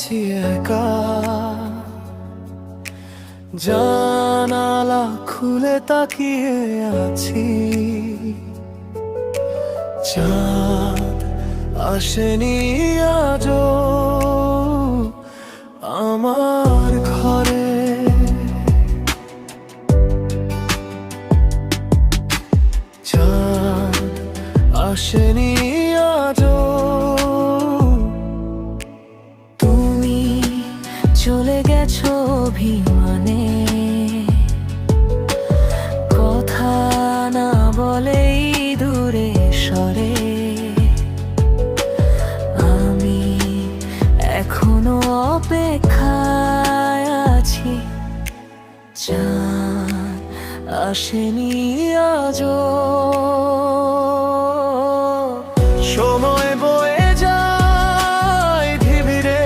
আছি একা, জানালা খুলে তাকিয়ে আছি। চাঁদ আসেনি আজও আমার ঘরে। চাঁদ আসেনি আজও। তুমি চলে গেছো অভিমানে, কথা না বলেই দূরে সরে। আমি এখনো অপেক্ষায় আছি, চাঁদ আসেনি আজও। সময় বয়ে যায় ধীরে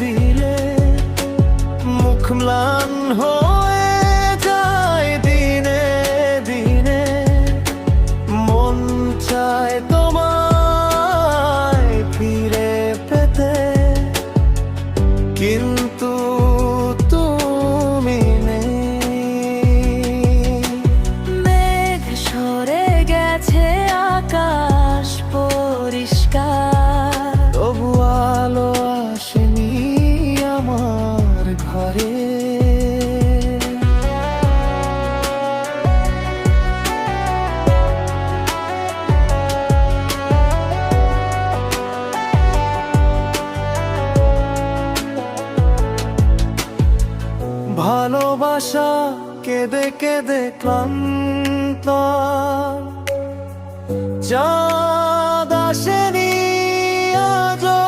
ধীরে, মুখ ম্লান হয়ে যায় দিনে দিনে। মন চায় তোমায় ফিরে পেতে, কিন্তু তুমি নেই। মেঘ সরে গেছে, আকাশ পরিষ্কার, তবু আলো আসেনি আমার ঘরে। ভালোবাসা কেঁদে কেঁদে ক্লান্ত, চাঁদ আসেনি আজও।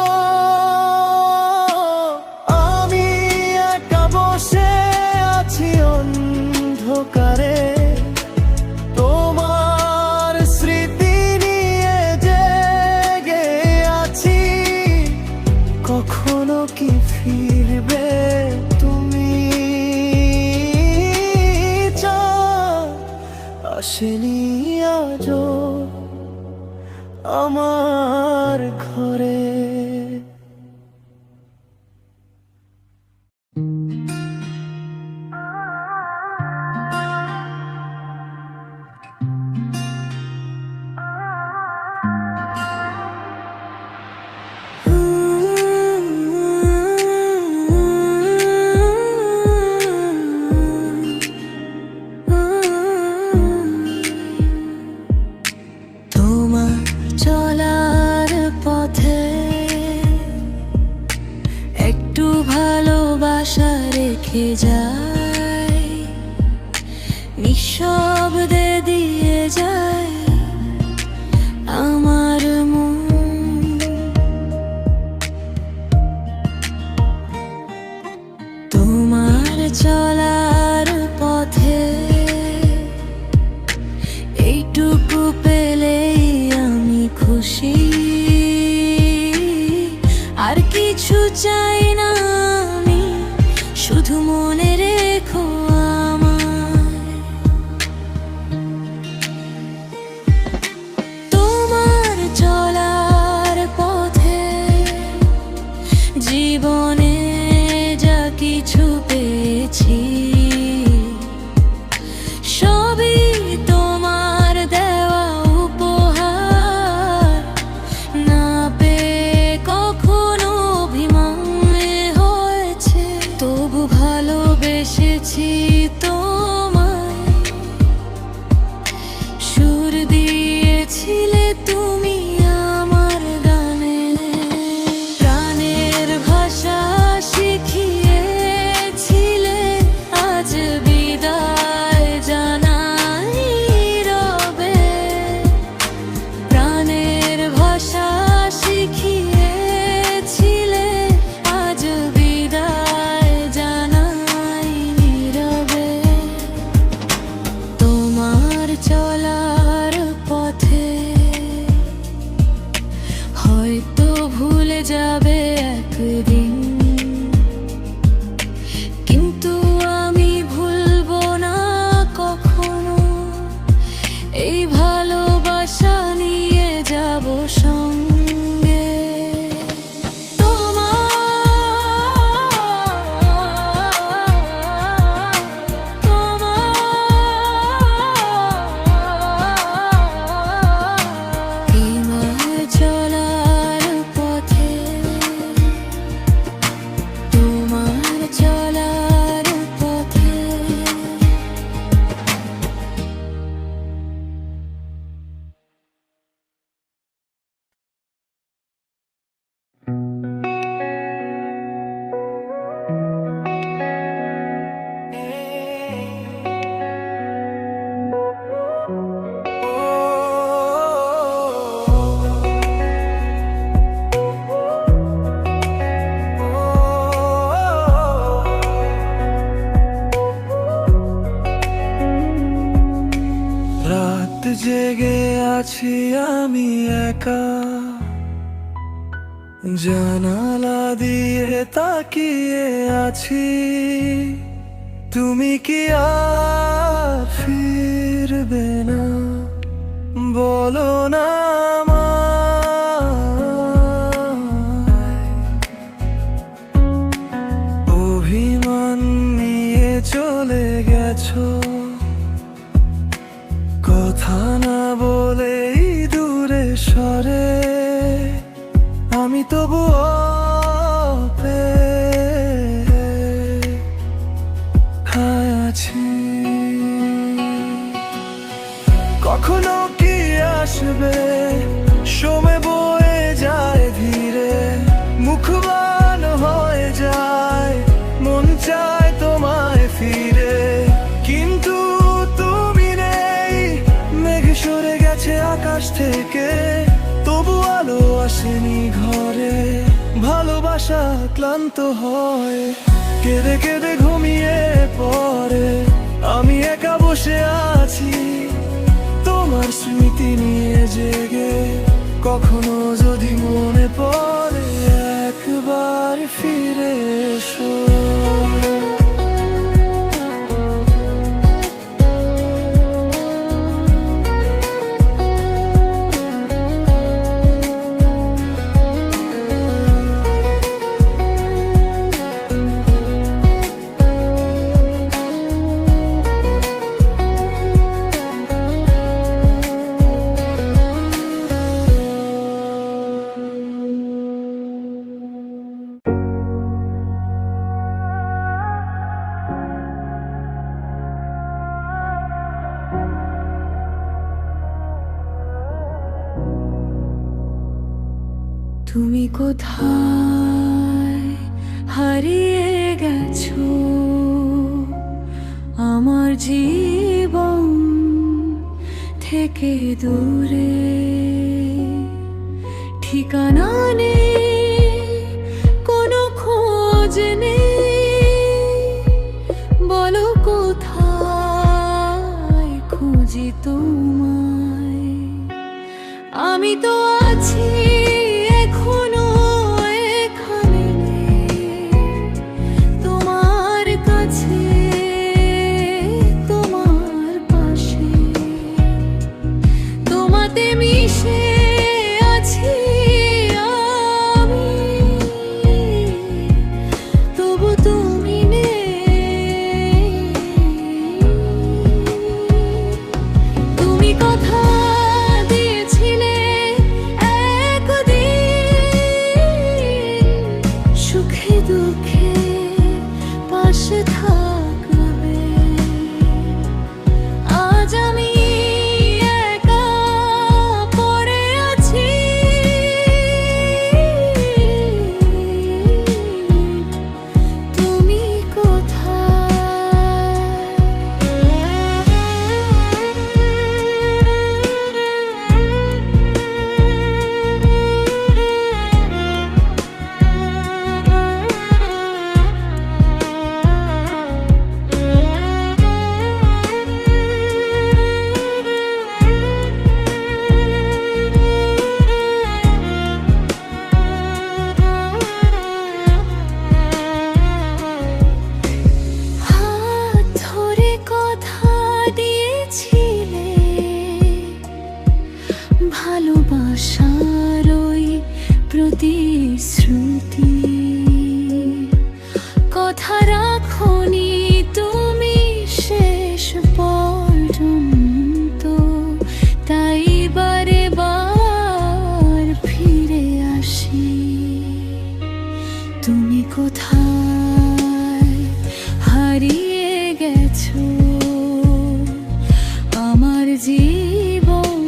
আমি একা বসে আছি অন্ধকারে, তোমার স্মৃতি নিয়ে জেগে আছি। কখনো কি ফিরবে তুমি? চাঁদ আসেনি আজও আমার ঘরে। তোমার চলার পথে একটু ভালোবাসা রেখে যায়, নিঃশব্দে দিয়ে যায় আমার মন। তোমার চলার পথে এইটুকু পেলেই আমি খুশি, আর কিছু চাই না আমি, শুধু মনে রেখো আমায়। তোমার চলার পথে জীবনে যা কিছু পেয়েছি, জানালা দিয়ে তাকিয়ে আছি, তুমি কি আর ফিরবে না? বলো না আমায়। অভিমান নিয়ে চলে গেছো, কথা না বলেই দূরে সরে, আমি তবু আছি। কখনো কি আসবে সময় বয়ে যায় ধীরে, মুখবান হয়ে যায়, মন চায় তোমায় ফিরে, কিন্তু তুমি নেই। মেঘ সরে গেছে আকাশ থেকে, তবু আলো আসেনি ঘরে। ভালোবাসা ক্লান্ত হয়, কেঁদে কেঁদে ঘুমিয়ে পড়ে, আমি একা বসে আছি তোমার স্মৃতি নিয়ে জেগে। কখনো যদি মনে পড়ে একবার ফিরে এসো। তুমি কোথায় হারিয়ে গেছো? আমার জীবন থেকে দূরে, ঠিকানা নেই, কোনো খোঁজ নেই। বলো কোথায় খুঁজি তোমায়? আমি তো আছি এখনো এখানে, তোমার কাছে, তোমার পাশে, তোমাতে মিশে আছি আমি, তবু তুমি নেই। তুমি কথা দিয়েছিলে সুখে দুঃখে পাশে থাকবে, আজ আমি একা পড়ে আছি। তুমি হাত ধরে কথা দিয়েছিলে, ভালোবাসার ওই প্রতিশ্রুতি কথা রাখোনি তুমি শেষ পর্যন্ত, তাই বারে বার ফিরে আসি। তুমি কোথায় হারিয়ে গেছো? আমার জীবন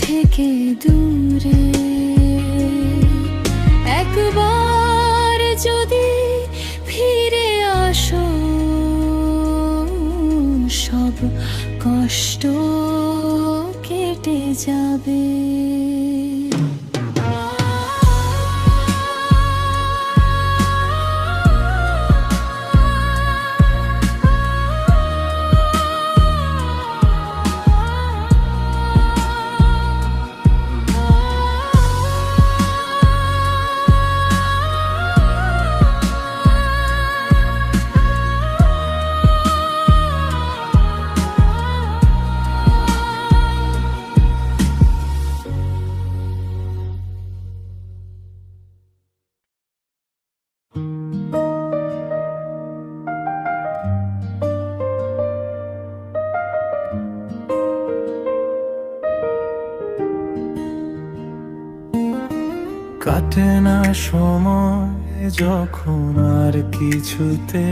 থেকে দূরে, একবার যদি ফিরে আসো, সব কষ্ট কেটে যাবে। কাটে না সময় যখন আর কিছুতে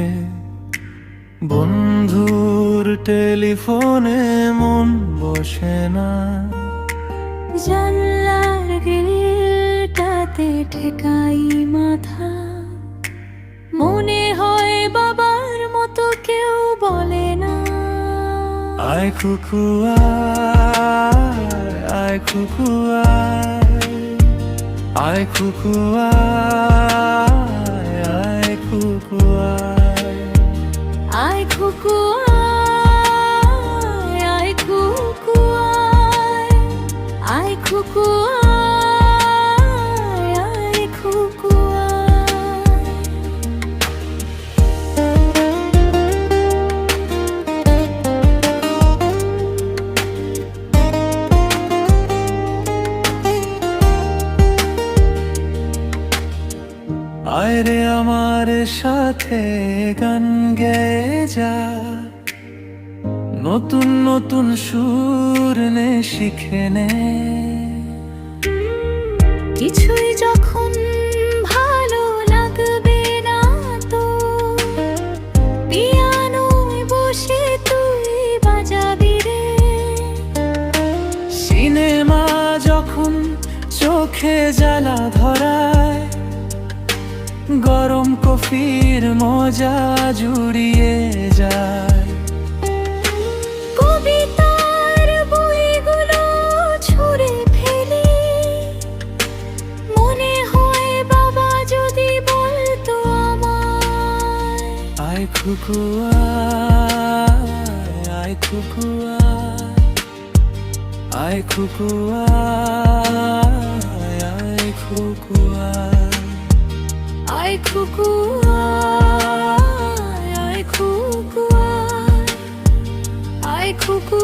বন্ধুর টেলিফোনে মন বসে না। জানলার গ্রিলটাতে ঠেকাই মাথা, মনে হয় বাবার মতো কেউ বলে না। আয় কুকু আয়, আয় কুকু আয়, আয় কুকু আয়, আয় কুকু আয়। আয় খুকু আয়, আয় খুকু আয়, আয় খুকু আয়, আয় খুকু আয়। আয় রে আমার সাথে গান গেয়ে যা, নতুন নতুন সুর নে শিখে নে। কিছুই যখন ভালো লাগবে না তো পিয়ানোয় বসে তুই বাজাবি রে। সিনেমা যখন চোখে জ্বালা ধরায়, গরম কফির মজা জুড়িয়ে যায়। কবিতার বইগুলো ছুঁড়ে ফেলি, মনে হয় বাবা যদি বলতো আমায়। আয় কুকু আয়, আয় কুকু আয়, আয় কুকু আয়, আয় কুকু আয়। আয় খুকু আয়, আয় খুকু আয়, আয় খুকু